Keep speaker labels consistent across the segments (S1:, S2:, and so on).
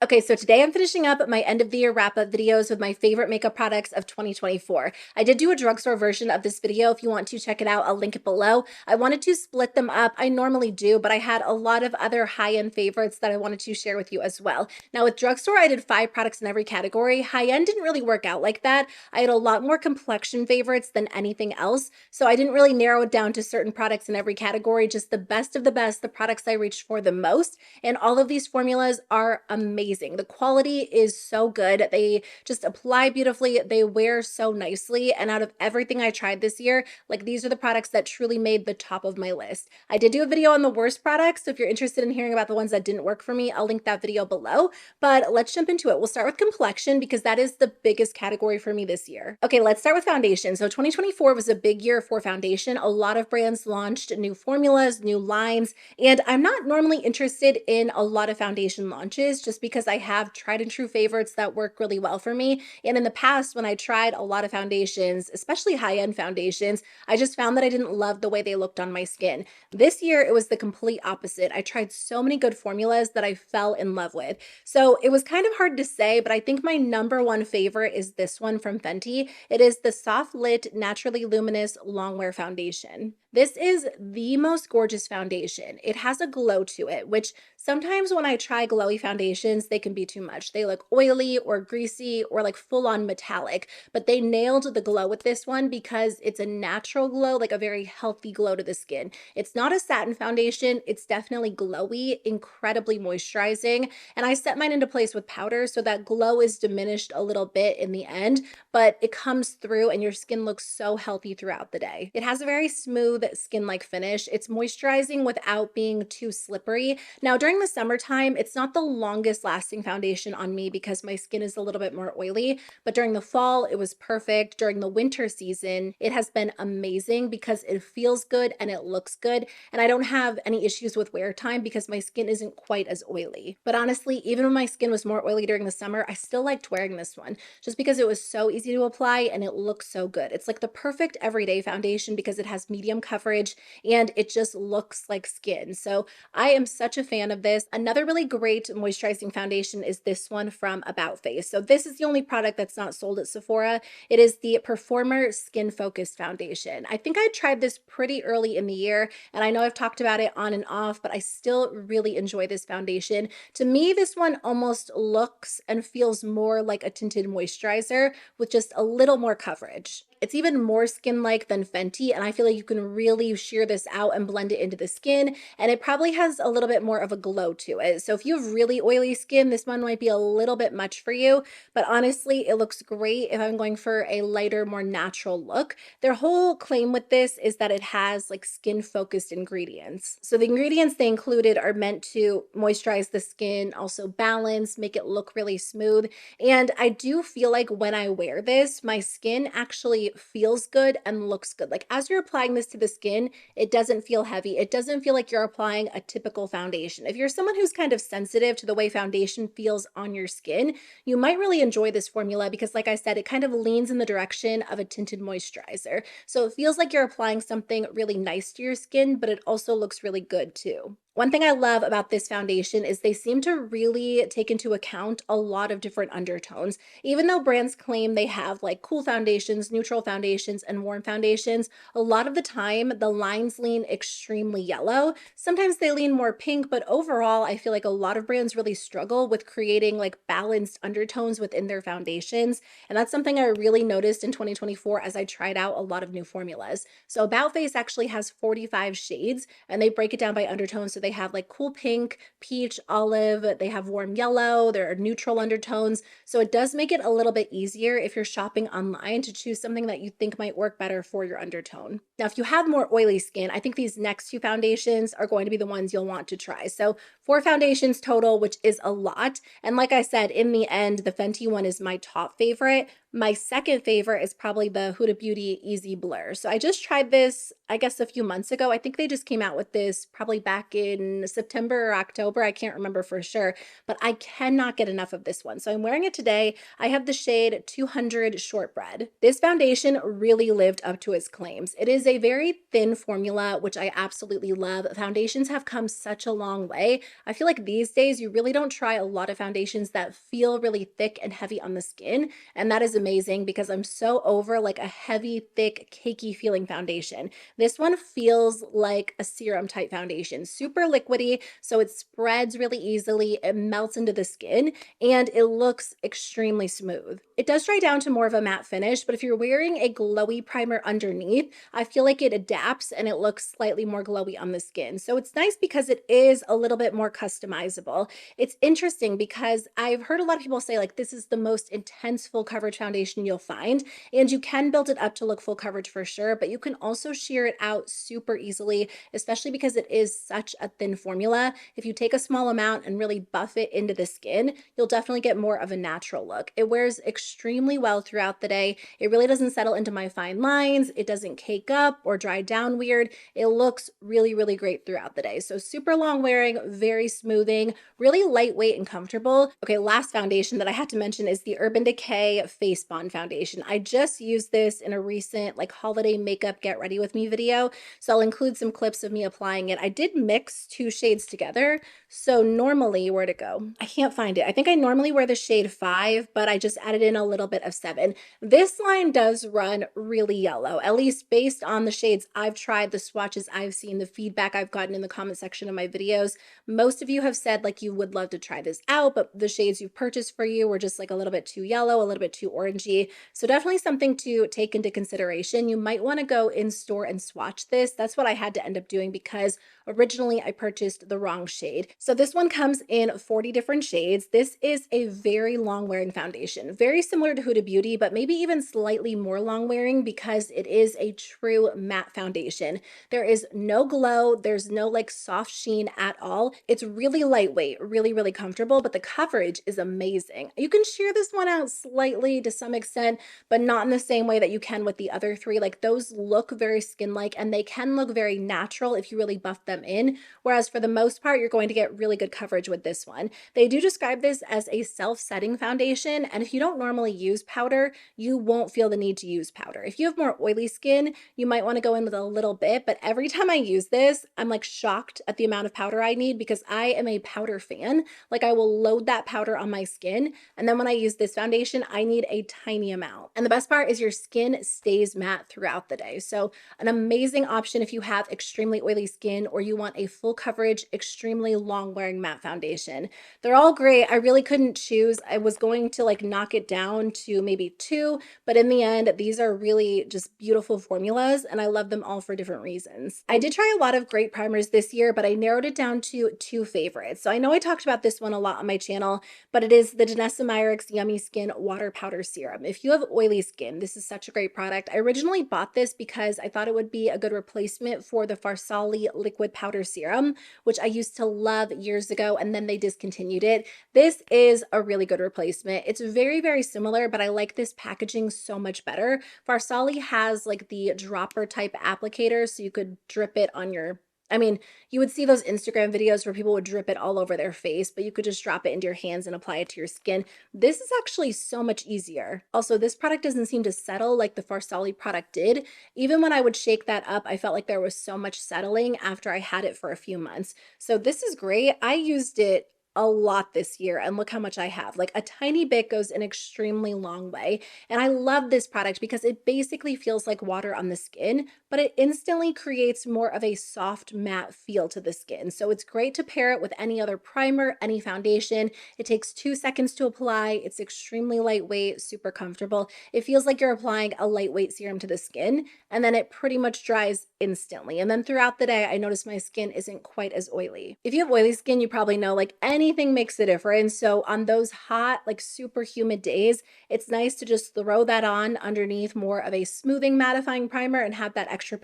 S1: Okay, so today I'm finishing up my end of the year wrap up videos with my favorite makeup products of 2024. I did do a drugstore version of this video. If you want to check it out, I'll link it below. I wanted to split them up. I normally do, but I had a lot of other high-end favorites that I wanted to share with you as well. Now with drugstore, I did 5 products in every category. High-end didn't really work out like that. I had a lot more complexion favorites than anything else, so I didn't really narrow it down to certain products in every category, just the best of the best, the products I reached for the most, and all of these formulas are amazing. The quality is so good. They just apply beautifully. They wear so nicely. And out of everything I tried this year, like these are the products that truly made the top of my list. I did do a video on the worst products. So if you're interested in hearing about the ones that didn't work for me, I'll link that video below. But let's jump into it. We'll start with complexion because that is the biggest category for me this year. Okay, let's start with foundation. So 2024 was a big year for foundation. A lot of brands launched new formulas, new lines, and I'm not normally interested in a lot of foundation launches just because I have tried and true favorites that work really well for me. And in the past, when I tried a lot of foundations, especially high-end foundations, I just found that I didn't love the way they looked on my skin. This year, it was the complete opposite. I tried so many good formulas that I fell in love with. So it was kind of hard to say, but I think my number one favorite is this one from Fenty. It is the Soft Lit Naturally Luminous Longwear Foundation. This is the most gorgeous foundation. It has a glow to it, which sometimes when I try glowy foundations, they can be too much. They look oily or greasy or like full on metallic, but they nailed the glow with this one because it's a natural glow, like a very healthy glow to the skin. It's not a satin foundation. It's definitely glowy, incredibly moisturizing. And I set mine into place with powder so that glow is diminished a little bit in the end, but it comes through and your skin looks so healthy throughout the day. It has a very smooth skin-like finish. It's moisturizing without being too slippery. Now, during the summertime, it's not the longest lasting foundation on me because my skin is a little bit more oily, but during the fall, it was perfect. During the winter season, it has been amazing because it feels good and it looks good, and I don't have any issues with wear time because my skin isn't quite as oily. But honestly, even when my skin was more oily during the summer, I still liked wearing this one just because it was so easy to apply and it looks so good. It's like the perfect everyday foundation because it has medium coverage and it just looks like skin. So I am such a fan of this. Another really great moisturizing foundation is this one from About Face. So this is the only product that's not sold at Sephora. It is the Performer Skin Focused Foundation. I think I tried this pretty early in the year, and I know I've talked about it on and off, but I still really enjoy this foundation. To me, this one almost looks and feels more like a tinted moisturizer with just a little more coverage. It's even more skin-like than Fenty, and I feel like you can really sheer this out and blend it into the skin, and it probably has a little bit more of a glow to it. So if you have really oily skin, this one might be a little bit much for you, but honestly, it looks great if I'm going for a lighter, more natural look. Their whole claim with this is that it has like skin-focused ingredients. So the ingredients they included are meant to moisturize the skin, also balance, make it look really smooth, and I do feel like when I wear this, my skin actually feels good and looks good. Like as you're applying this to the skin, it doesn't feel heavy. It doesn't feel like you're applying a typical foundation. If you're someone who's kind of sensitive to the way foundation feels on your skin, you might really enjoy this formula because like I said, it kind of leans in the direction of a tinted moisturizer. So it feels like you're applying something really nice to your skin, but it also looks really good too. One thing I love about this foundation is they seem to really take into account a lot of different undertones. Even though brands claim they have like cool foundations, neutral foundations, and warm foundations, a lot of the time the lines lean extremely yellow. Sometimes they lean more pink, but overall I feel like a lot of brands really struggle with creating like balanced undertones within their foundations. And that's something I really noticed in 2024 as I tried out a lot of new formulas. So About Face actually has 45 shades and they break it down by undertones. So they have like cool pink, peach, olive, they have warm yellow, there are neutral undertones. So it does make it a little bit easier if you're shopping online to choose something that you think might work better for your undertone. Now, if you have more oily skin, I think these next two foundations are going to be the ones you'll want to try. So 4 foundations total, which is a lot. And like I said, in the end, the Fenty one is my top favorite. My second favorite is probably the Huda Beauty Easy Blur. So I just tried this, I guess, a few months ago. I think they just came out with this probably back in September or October. I can't remember for sure, but I cannot get enough of this one. So I'm wearing it today. I have the shade 200 Shortbread. This foundation really lived up to its claims. It is a very thin formula, which I absolutely love. Foundations have come such a long way, I feel like these days you really don't try a lot of foundations that feel really thick and heavy on the skin. And that is amazing because I'm so over like a heavy, thick, cakey feeling foundation. This one feels like a serum type foundation, super liquidy, so it spreads really easily, it melts into the skin, and it looks extremely smooth. It does dry down to more of a matte finish, but if you're wearing a glowy primer underneath, I feel like it adapts and it looks slightly more glowy on the skin. So it's nice because it is a little bit more customizable. It's interesting because I've heard a lot of people say like this is the most intense full coverage foundation you'll find, and you can build it up to look full coverage for sure, but you can also sheer it out super easily, especially because it is such a thin formula. If you take a small amount and really buff it into the skin, you'll definitely get more of a natural look. It wears extremely well throughout the day. It really doesn't settle into my fine lines. It doesn't cake up or dry down weird. It looks really, really great throughout the day. So super long wearing, very smoothing, really lightweight and comfortable. Okay, last foundation that I had to mention is the Urban Decay Face Bond Foundation. I just used this in a recent like holiday makeup get ready with me video, so I'll include some clips of me applying it. I did mix two shades together. So normally, where'd it go? I can't find it. I think I normally wear the shade 5, but I just added in a little bit of 7. This line does run really yellow, at least based on the shades I've tried, the swatches I've seen, the feedback I've gotten in the comment section of my videos. Most of you have said like you would love to try this out, but the shades you've purchased for you were just like a little bit too yellow, a little bit too orangey. So definitely something to take into consideration. You might want to go in store and swatch this. That's what I had to end up doing because originally I purchased the wrong shade. So this one comes in 40 different shades. This is a very long wearing foundation, very similar to Huda Beauty, but maybe even slightly more long wearing because it is a true matte foundation. There is no glow. There's no like soft sheen at all. It's really lightweight, really, really comfortable, but the coverage is amazing. You can sheer this one out slightly to some extent, but not in the same way that you can with the other three. Like those look very skin-like and they can look very natural if you really buff them in. Whereas for the most part, you're going to get really good coverage with this one. They do describe this as a self-setting foundation. And if you don't normally use powder, you won't feel the need to use powder. If you have more oily skin, you might want to go in with a little bit, but every time I use this, I'm like shocked at the amount of powder I need because I am a powder fan. Like I will load that powder on my skin. And then when I use this foundation, I need a tiny amount. And the best part is your skin stays matte throughout the day. So an amazing option if you have extremely oily skin or you want a full coverage, extremely long wearing matte foundation. They're all great. I really couldn't choose. I was going to like knock it down to maybe 2, but in the end, these are really just beautiful formulas and I love them all for different reasons. I did try a lot of great primers this year, but I narrowed it down to 2 favorites. So I know I talked about this one a lot on my channel, but it is the Danessa Myricks Yummy Skin Water Powder Serum. If you have oily skin, this is such a great product. I originally bought this because I thought it would be a good replacement for the Farsali Liquid Powder Serum, which I used to love years ago, and then they discontinued it. This is a really good replacement. It's very, very similar, but I like this packaging so much better. Farsali has like the dropper type applicator, so you could drip it on your, I mean, you would see those Instagram videos where people would drip it all over their face, but you could just drop it into your hands and apply it to your skin. This is actually so much easier. Also, this product doesn't seem to settle like the Farsali product did. Even when I would shake that up, I felt like there was so much settling after I had it for a few months. So this is great. I used it a lot this year and look how much I have. Like a tiny bit goes an extremely long way. And I love this product because it basically feels like water on the skin, but it instantly creates more of a soft matte feel to the skin. So it's great to pair it with any other primer, any foundation. It takes 2 seconds to apply. It's extremely lightweight, super comfortable. It feels like you're applying a lightweight serum to the skin and then it pretty much dries instantly. And then throughout the day, I notice my skin isn't quite as oily. If you have oily skin, you probably know like anything makes a difference. So on those hot, like super humid days, it's nice to just throw that on underneath more of a smoothing mattifying primer and have that extra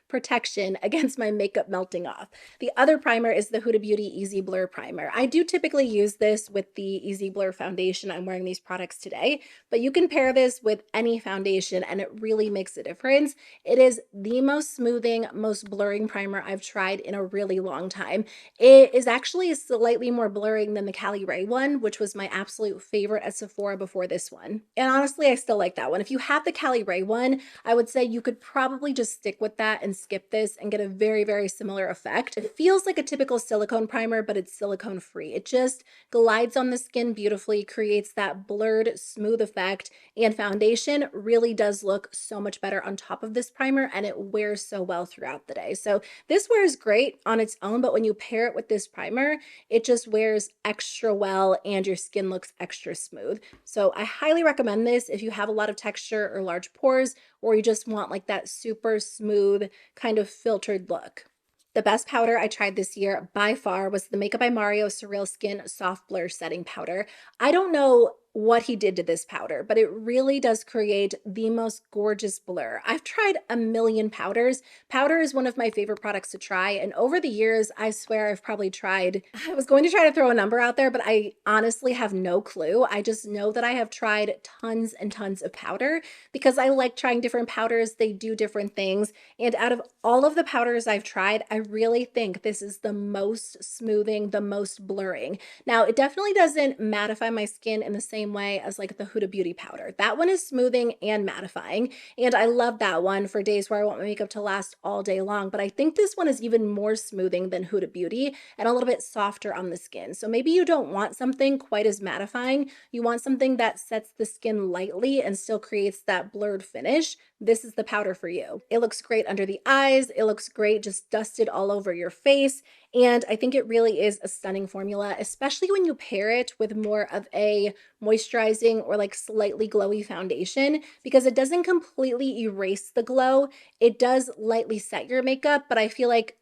S1: protection against my makeup melting off. The other primer is the Huda Beauty Easy Blur Primer. I do typically use this with the Easy Blur foundation. I'm wearing these products today, but you can pair this with any foundation and it really makes a difference. It is the most smoothing, most blurring primer I've tried in a really long time. It is actually slightly more blurring than the Cali Ray one, which was my absolute favorite at Sephora before this one. And honestly, I still like that one. If you have the Cali Ray one, I would say you could probably just stick with that and skip this and get a very, very similar effect. It feels like a typical silicone primer, but it's silicone free. It just glides on the skin beautifully, creates that blurred, smooth effect, and foundation really does look so much better on top of this primer, and it wears so well throughout the day. So this wears great on its own, but when you pair it with this primer, it just wears extra well and your skin looks extra smooth. So I highly recommend this if you have a lot of texture or large pores, or you just want like that super smooth kind of filtered look. The best powder I tried this year by far was the Makeup by Mario Surreal Skin Soft Blur Setting Powder. I don't know what he did to this powder, but it really does create the most gorgeous blur. I've tried a million powders. Powder is one of my favorite products to try, and over the years, I swear I've probably tried, I was going to try to throw a number out there, but I honestly have no clue. I just know that I have tried tons and tons of powder because I like trying different powders. They do different things, and out of all of the powders I've tried, I really think this is the most smoothing, the most blurring. Now, it definitely doesn't mattify my skin in the same way as like the Huda Beauty powder. That one is smoothing and mattifying, and I love that one for days where I want my makeup to last all day long, but I think this one is even more smoothing than Huda Beauty and a little bit softer on the skin. So maybe you don't want something quite as mattifying. You want something that sets the skin lightly and still creates that blurred finish. This is the powder for you. It looks great under the eyes. It looks great just dusted all over your face. And I think it really is a stunning formula, especially when you pair it with more of a moisturizing or like slightly glowy foundation, because it doesn't completely erase the glow. It does lightly set your makeup, but I feel like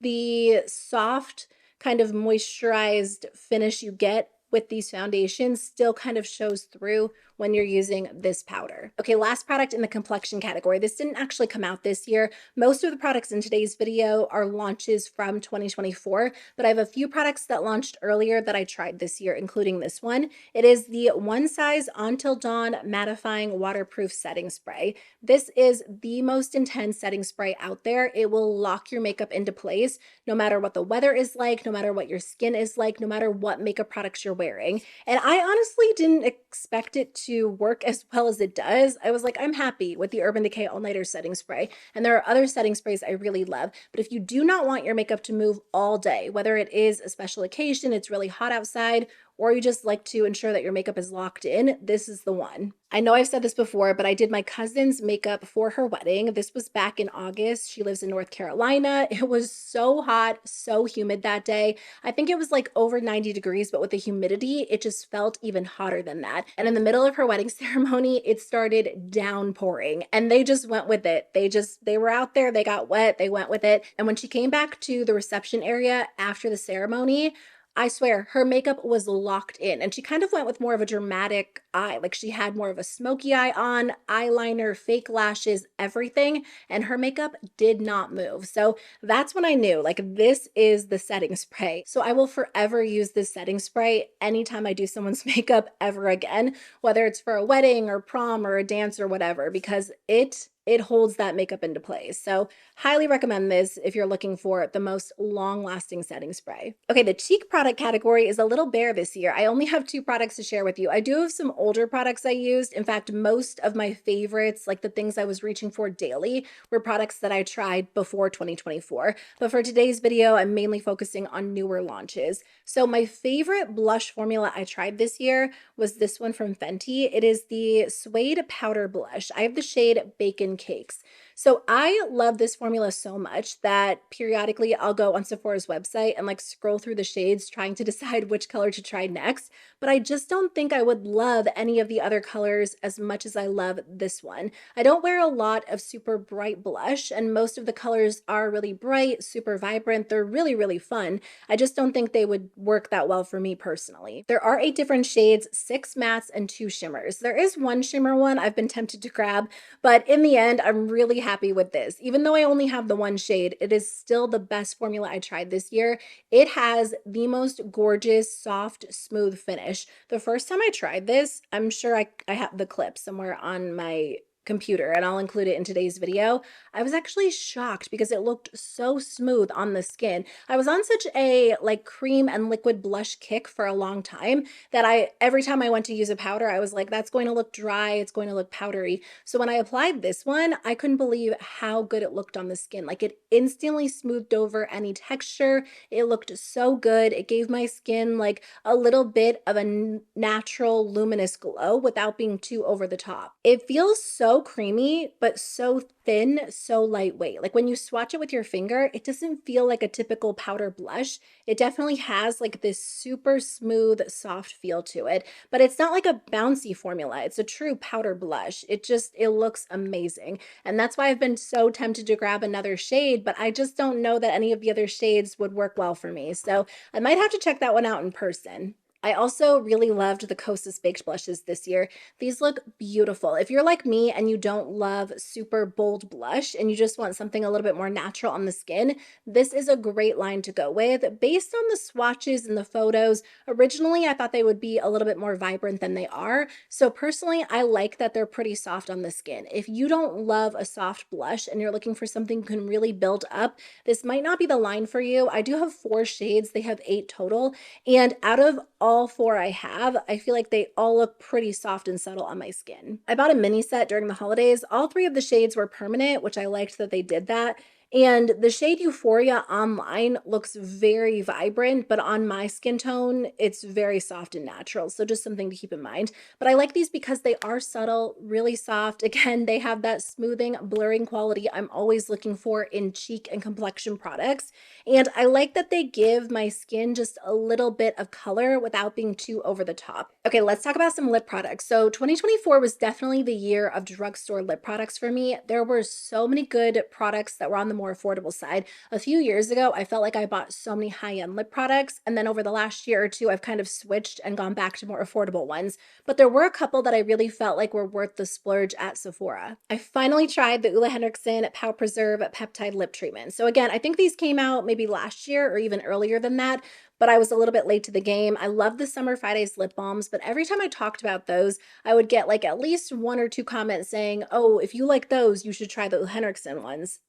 S1: the soft kind of moisturized finish you get with these foundations still kind of shows through when you're using this powder. Okay, last product in the complexion category. This didn't actually come out this year. Most of the products in today's video are launches from 2024, but I have a few products that launched earlier that I tried this year, including this one. It is the One Size Until Dawn Mattifying Waterproof Setting Spray. This is the most intense setting spray out there. It will lock your makeup into place no matter what the weather is like, no matter what your skin is like, no matter what makeup products you're wearing. And I honestly didn't expect it to work as well as it does. I was like, I'm happy with the Urban Decay All Nighter setting spray. And there are other setting sprays I really love. But if you do not want your makeup to move all day, whether it is a special occasion, it's really hot outside, or you just like to ensure that your makeup is locked in, this is the one. I know I've said this before, but I did my cousin's makeup for her wedding. This was back in August. She lives in North Carolina. It was so hot, so humid that day. I think it was like over 90 degrees, but with the humidity, it just felt even hotter than that. And in the middle of her wedding ceremony, it started downpouring, and they just went with it. They were out there, they got wet, they went with it. And when she came back to the reception area after the ceremony, I swear her makeup was locked in, and she kind of went with more of a dramatic eye. Like she had more of a smoky eye on, eyeliner, fake lashes, everything, and her makeup did not move. So that's when I knew like this is the setting spray. So I will forever use this setting spray anytime I do someone's makeup ever again, whether it's for a wedding or prom or a dance or whatever, because it holds that makeup into place. So highly recommend this if you're looking for the most long-lasting setting spray. Okay, the cheek product category is a little bare this year. I only have 2 products to share with you. I do have some older products I used. In fact, most of my favorites, like the things I was reaching for daily, were products that I tried before 2024. But for today's video, I'm mainly focusing on newer launches. So my favorite blush formula I tried this year was this one from Fenty. It is the Suede Powder Blush. I have the shade Bacon Cakes. So I love this formula so much that periodically I'll go on Sephora's website and like scroll through the shades trying to decide which color to try next. But I just don't think I would love any of the other colors as much as I love this one. I don't wear a lot of super bright blush, and most of the colors are really bright, super vibrant. They're really, really fun. I just don't think they would work that well for me personally. There are 8 different shades, 6 mattes and 2 shimmers. There is one shimmer one I've been tempted to grab, but in the end, I'm really happy with this. Even though I only have the one shade, it is still the best formula I tried this year. It has the most gorgeous, soft, smooth finish. The first time I tried this, I'm sure I have the clip somewhere on my computer, and I'll include it in today's video. I was actually shocked because it looked so smooth on the skin. I was on such a like cream and liquid blush kick for a long time that every time I went to use a powder, I was like, that's going to look dry, it's going to look powdery. So when I applied this one, I couldn't believe how good it looked on the skin. Like it instantly smoothed over any texture. It looked so good. It gave my skin like a little bit of a natural luminous glow without being too over the top. It feels so creamy, but so thin, so lightweight. Like when you swatch it with your finger, it doesn't feel like a typical powder blush. It definitely has like this super smooth, soft feel to it, but it's not like a bouncy formula. It's a true powder blush. It looks amazing. And that's why I've been so tempted to grab another shade, but I just don't know that any of the other shades would work well for me. So I might have to check that one out in person. I also really loved the Kosas baked blushes this year. These look beautiful. If you're like me and you don't love super bold blush and you just want something a little bit more natural on the skin, this is a great line to go with. Based on the swatches and the photos, originally I thought they would be a little bit more vibrant than they are. So personally, I like that they're pretty soft on the skin. If you don't love a soft blush and you're looking for something you can really build up, this might not be the line for you. I do have 4 shades. They have 8 total. And out of all 4 I have, I feel like they all look pretty soft and subtle on my skin. I bought a mini set during the holidays. All 3 of the shades were permanent, which I liked that they did that. And the shade Euphoria online looks very vibrant, but on my skin tone, it's very soft and natural. So just something to keep in mind. But I like these because they are subtle, really soft. Again, they have that smoothing, blurring quality I'm always looking for in cheek and complexion products. And I like that they give my skin just a little bit of color without being too over the top. Okay, let's talk about some lip products. So 2024 was definitely the year of drugstore lip products for me. There were so many good products that were on the more affordable side. A few years ago, I felt like I bought so many high-end lip products, and then over the last year or two, I've kind of switched and gone back to more affordable ones. But there were a couple that I really felt like were worth the splurge at Sephora. I finally tried the Henriksen Pout Preserve Peptide Lip Treatment. So again, I think these came out maybe last year or even earlier than that, but I was a little bit late to the game. I love the Summer Fridays lip balms, but every time I talked about those, I would get like at least 1 or 2 comments saying, oh, if you like those, you should try the Henriksen ones,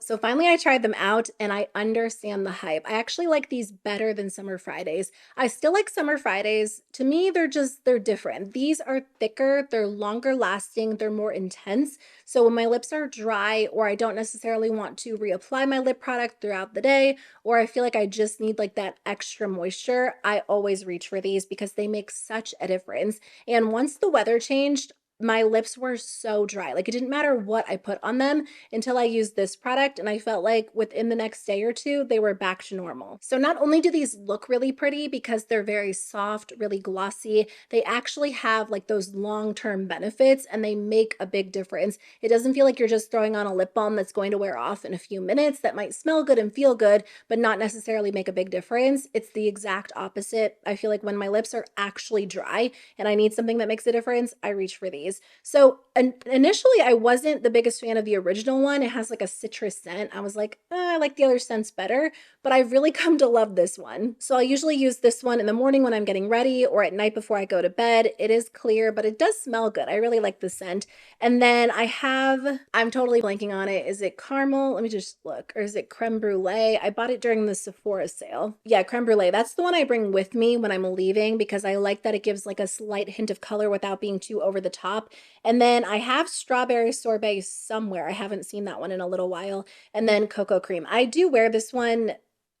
S1: So finally I tried them out and I understand the hype. I actually like these better than Summer Fridays. I still like Summer Fridays. To me, they're different. These are thicker, they're longer lasting, they're more intense. So when my lips are dry or I don't necessarily want to reapply my lip product throughout the day, or I feel like I just need like that extra moisture, I always reach for these because they make such a difference. And once the weather changed, my lips were so dry. Like it didn't matter what I put on them until I used this product, and I felt like within the next day or two, they were back to normal. So not only do these look really pretty because they're very soft, really glossy, they actually have like those long-term benefits and they make a big difference. It doesn't feel like you're just throwing on a lip balm that's going to wear off in a few minutes that might smell good and feel good, but not necessarily make a big difference. It's the exact opposite. I feel like when my lips are actually dry and I need something that makes a difference, I reach for these. So initially, I wasn't the biggest fan of the original one. It has like a citrus scent. I was like, I like the other scents better, but I've really come to love this one. So I'll usually use this one in the morning when I'm getting ready or at night before I go to bed. It is clear, but it does smell good. I really like the scent. And then I'm totally blanking on it. Is it caramel? Let me just look. Or is it creme brulee? I bought it during the Sephora sale. Yeah, creme brulee. That's the one I bring with me when I'm leaving because I like that it gives like a slight hint of color without being too over the top. And then I have strawberry sorbet somewhere. I haven't seen that one in a little while. And then cocoa cream. I do wear this one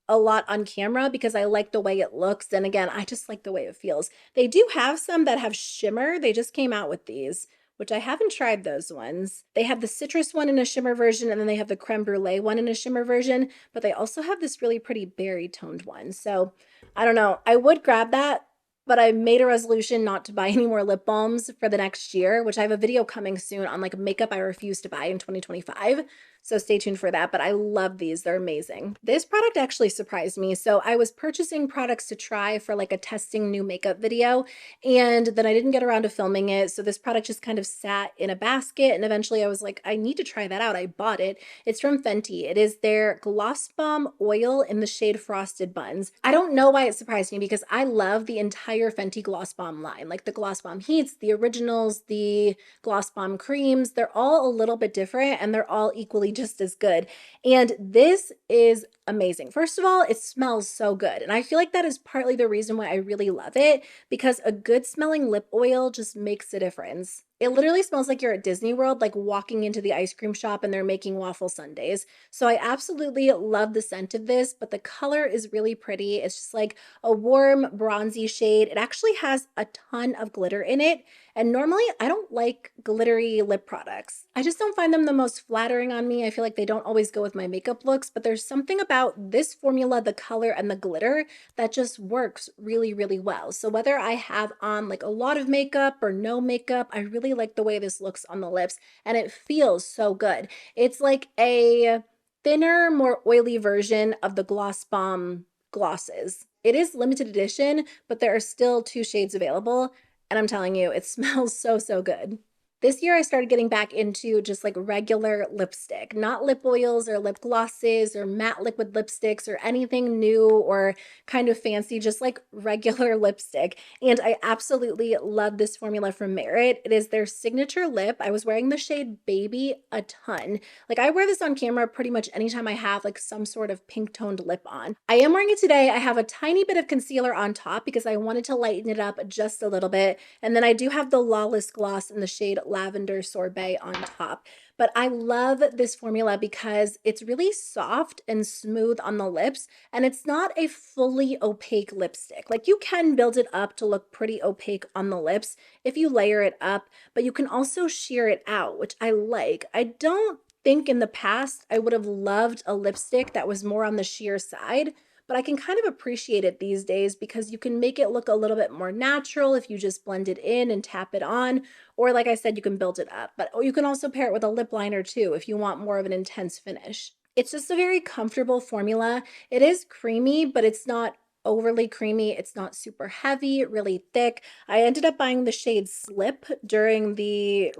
S1: a lot on camera because I like the way it looks. And again, I just like the way it feels. They do have some that have shimmer. They just came out with these, which I haven't tried those ones. They have the citrus one in a shimmer version, and then they have the creme brulee one in a shimmer version, but they also have this really pretty berry toned one. So I don't know. I would grab that, but I made a resolution not to buy any more lip balms for the next year, which I have a video coming soon on like makeup I refuse to buy in 2025. So stay tuned for that, but I love these. They're amazing. This product actually surprised me. So I was purchasing products to try for like a testing new makeup video, and then I didn't get around to filming it. So this product just kind of sat in a basket, and eventually I was like, I need to try that out. I bought it. It's from Fenty. It is their Gloss Bomb Oil in the shade Frosted Buns. I don't know why it surprised me because I love the entire Fenty Gloss Bomb line, like the Gloss Bomb Heats, the Originals, the Gloss Bomb Creams. They're all a little bit different and they're all equally just as good. And this is amazing. First of all, it smells so good. And I feel like that is partly the reason why I really love it, because a good smelling lip oil just makes a difference. It literally smells like you're at Disney World, like walking into the ice cream shop and they're making waffle sundaes. So I absolutely love the scent of this, but the color is really pretty. It's just like a warm bronzy shade. It actually has a ton of glitter in it. And normally I don't like glittery lip products. I just don't find them the most flattering on me. I feel like they don't always go with my makeup looks, but there's something about this formula, the color and the glitter, that just works really, really well. So whether I have on like a lot of makeup or no makeup, I really like the way this looks on the lips and it feels so good. It's like a thinner, more oily version of the Gloss Bomb glosses. It is limited edition, but there are still 2 shades available. And I'm telling you, it smells so, so good. This year I started getting back into just like regular lipstick, not lip oils or lip glosses or matte liquid lipsticks or anything new or kind of fancy, just like regular lipstick. And I absolutely love this formula from Merit. It is their signature lip. I was wearing the shade Baby a ton. Like I wear this on camera pretty much anytime I have like some sort of pink toned lip on. I am wearing it today. I have a tiny bit of concealer on top because I wanted to lighten it up just a little bit. And then I do have the Lawless Gloss in the shade Lavender Sorbet on top. But I love this formula because it's really soft and smooth on the lips, and it's not a fully opaque lipstick. Like you can build it up to look pretty opaque on the lips if you layer it up, but you can also sheer it out, which I like. I don't think in the past I would have loved a lipstick that was more on the sheer side, but I can kind of appreciate it these days because you can make it look a little bit more natural if you just blend it in and tap it on, or like I said, you can build it up, but you can also pair it with a lip liner too if you want more of an intense finish. It's just a very comfortable formula. It is creamy, but it's not overly creamy. It's not super heavy, really thick. I ended up buying the shade Slip during the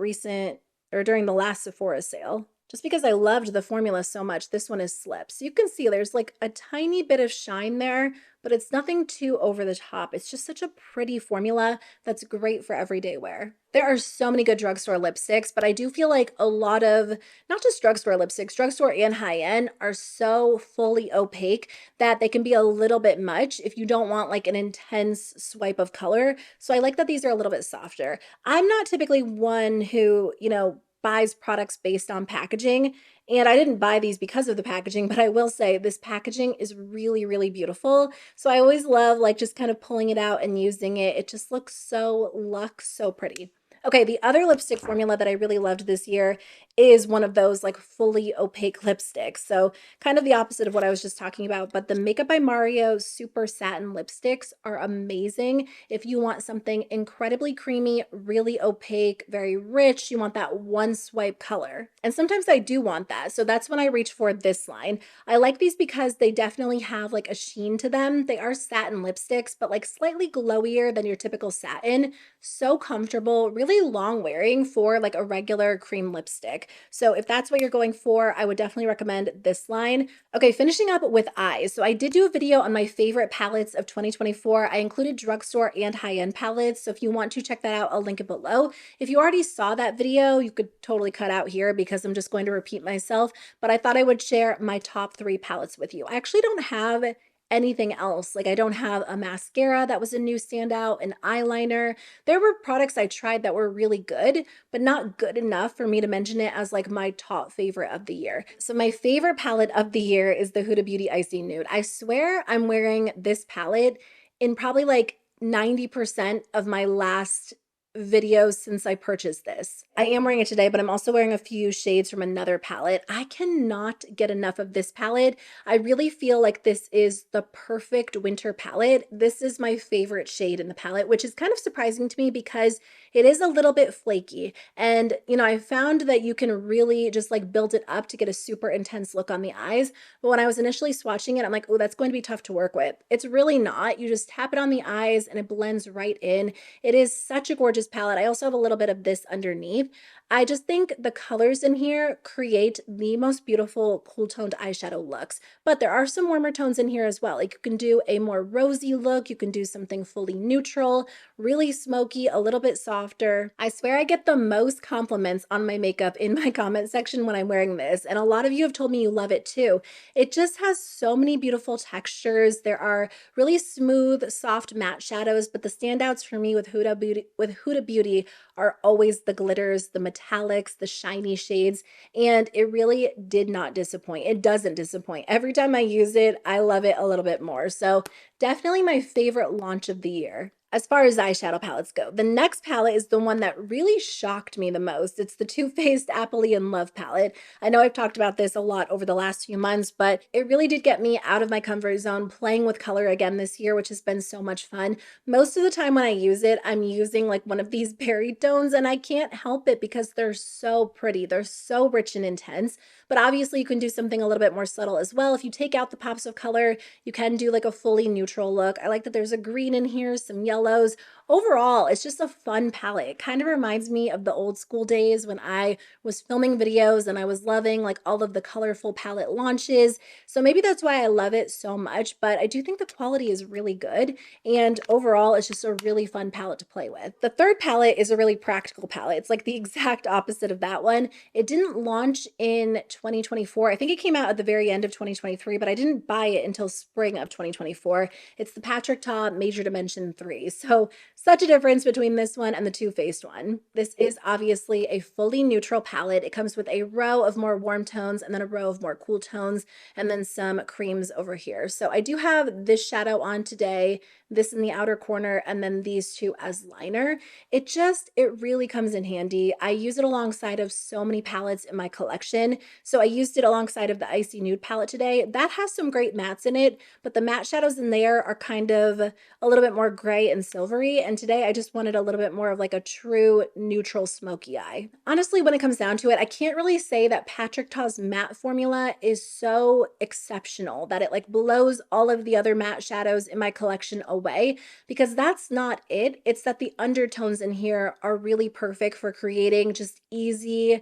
S1: last Sephora sale. Just because I loved the formula so much, this one is Slip. So you can see there's like a tiny bit of shine there, but it's nothing too over the top. It's just such a pretty formula that's great for everyday wear. There are so many good drugstore lipsticks, but I do feel like a lot of, not just drugstore lipsticks, drugstore and high-end are so fully opaque that they can be a little bit much if you don't want like an intense swipe of color. So I like that these are a little bit softer. I'm not typically one who, buys products based on packaging. And I didn't buy these because of the packaging, but I will say this packaging is really, really beautiful. So I always love like just kind of pulling it out and using it. It just looks so luxe, so pretty. Okay, the other lipstick formula that I really loved this year is one of those like fully opaque lipsticks. So kind of the opposite of what I was just talking about, but the Makeup by Mario Super Satin lipsticks are amazing. If you want something incredibly creamy, really opaque, very rich, you want that one swipe color. And sometimes I do want that. So that's when I reach for this line. I like these because they definitely have like a sheen to them. They are satin lipsticks, but like slightly glowier than your typical satin. So comfortable, really long wearing for like a regular cream lipstick. So if that's what you're going for, I would definitely recommend this line. Okay, finishing up with eyes. So I did do a video on my favorite palettes of 2024. I included drugstore and high-end palettes. So if you want to check that out, I'll link it below. If you already saw that video, you could totally cut out here because I'm just going to repeat myself, but I thought I would share my top 3 palettes with you. I actually don't have anything else. Like I don't have a mascara that was a new standout, an eyeliner. There were products I tried that were really good, but not good enough for me to mention it as like my top favorite of the year. So my favorite palette of the year is the Huda Beauty Icy Nude. I swear I'm wearing this palette in probably like 90% of my last videos since I purchased this. I am wearing it today, but I'm also wearing a few shades from another palette. I cannot get enough of this palette. I really feel like this is the perfect winter palette. This is my favorite shade in the palette, which is kind of surprising to me because it is a little bit flaky. And, you know, I found that you can really just like build it up to get a super intense look on the eyes. But when I was initially swatching it, I'm like, oh, that's going to be tough to work with. It's really not. You just tap it on the eyes and it blends right in. It is such a gorgeous palette. I also have a little bit of this underneath. I just think the colors in here create the most beautiful cool toned eyeshadow looks, but there are some warmer tones in here as well. Like you can do a more rosy look, you can do something fully neutral, really smoky, a little bit softer. I swear I get the most compliments on my makeup in my comment section when I'm wearing this, and a lot of you have told me you love it too. It just has so many beautiful textures. There are really smooth, soft matte shadows, but the standouts for me with Huda Beauty are always the glitters, the metallics, the shiny shades, and it really did not disappoint. It doesn't disappoint. Every time I use it, I love it a little bit more. So definitely my favorite launch of the year. As far as eyeshadow palettes go, the next palette is the one that really shocked me the most. It's the Too Faced Appley in Love palette. I know I've talked about this a lot over the last few months, but it really did get me out of my comfort zone playing with color again this year, which has been so much fun. Most of the time when I use it, I'm using like one of these berry tones, and I can't help it because they're so pretty. They're so rich and intense, but obviously you can do something a little bit more subtle as well. If you take out the pops of color, you can do like a fully neutral look. I like that there's a green in here, some yellows. Overall, it's just a fun palette. It kind of reminds me of the old school days when I was filming videos and I was loving like all of the colorful palette launches. So maybe that's why I love it so much, but I do think the quality is really good. And overall, it's just a really fun palette to play with. The third palette is a really practical palette. It's like the exact opposite of that one. It didn't launch in 2024. I think it came out at the very end of 2023, but I didn't buy it until spring of 2024. It's the Patrick Ta Major Dimension 3. So such a difference between this one and the Too Faced one. This is obviously a fully neutral palette. It comes with a row of more warm tones and then a row of more cool tones and then some creams over here. So I do have this shadow on today, this in the outer corner, and then these two as liner. It really comes in handy. I use it alongside of so many palettes in my collection. So I used it alongside of the Icy Nude palette today. That has some great mattes in it, but the matte shadows in there are kind of a little bit more gray and silvery. And today I just wanted a little bit more of like a true neutral smoky eye. Honestly, when it comes down to it, I can't really say that Patrick Ta's matte formula is so exceptional that it like blows all of the other matte shadows in my collection away, because that's not it. It's that the undertones in here are really perfect for creating just easy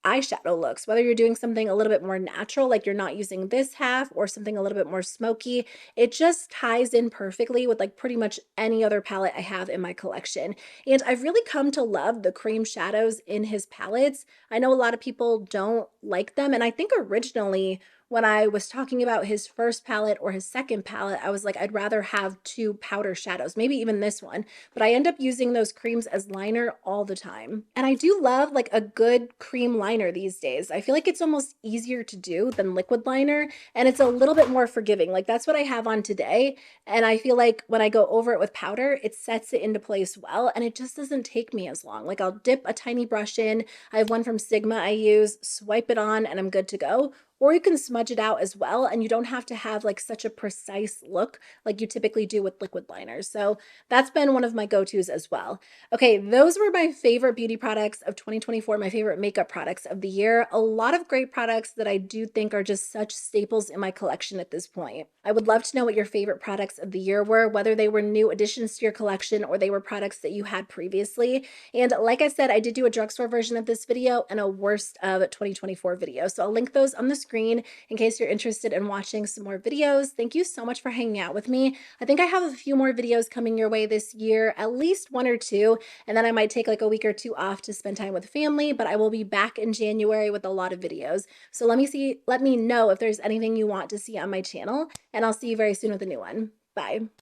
S1: eyeshadow looks, whether you're doing something a little bit more natural, like you're not using this half, or something a little bit more smoky. It just ties in perfectly with like pretty much any other palette I have in my collection. And I've really come to love the cream shadows in his palettes. I know a lot of people don't like them, and I think originally when I was talking about his first palette or his second palette, I was like, I'd rather have two powder shadows, maybe even this one, but I end up using those creams as liner all the time. And I do love like a good cream liner these days. I feel like it's almost easier to do than liquid liner, and it's a little bit more forgiving. Like that's what I have on today. And I feel like when I go over it with powder, it sets it into place well, and it just doesn't take me as long. Like I'll dip a tiny brush in. I have one from Sigma I use, swipe it on, and I'm good to go. Or you can smudge it out as well, and you don't have to have like such a precise look like you typically do with liquid liners. So that's been one of my go-tos as well. Okay, those were my favorite beauty products of 2024, my favorite makeup products of the year. A lot of great products that I do think are just such staples in my collection at this point. I would love to know what your favorite products of the year were, whether they were new additions to your collection or they were products that you had previously. And like I said, I did do a drugstore version of this video and a worst of 2024 video. So I'll link those on the screen in case you're interested in watching some more videos. Thank you so much for hanging out with me. I think I have a few more videos coming your way this year, at least one or two, and then I might take like a week or two off to spend time with family, but I will be back in January with a lot of videos. So let me know if there's anything you want to see on my channel, and I'll see you very soon with a new one. Bye.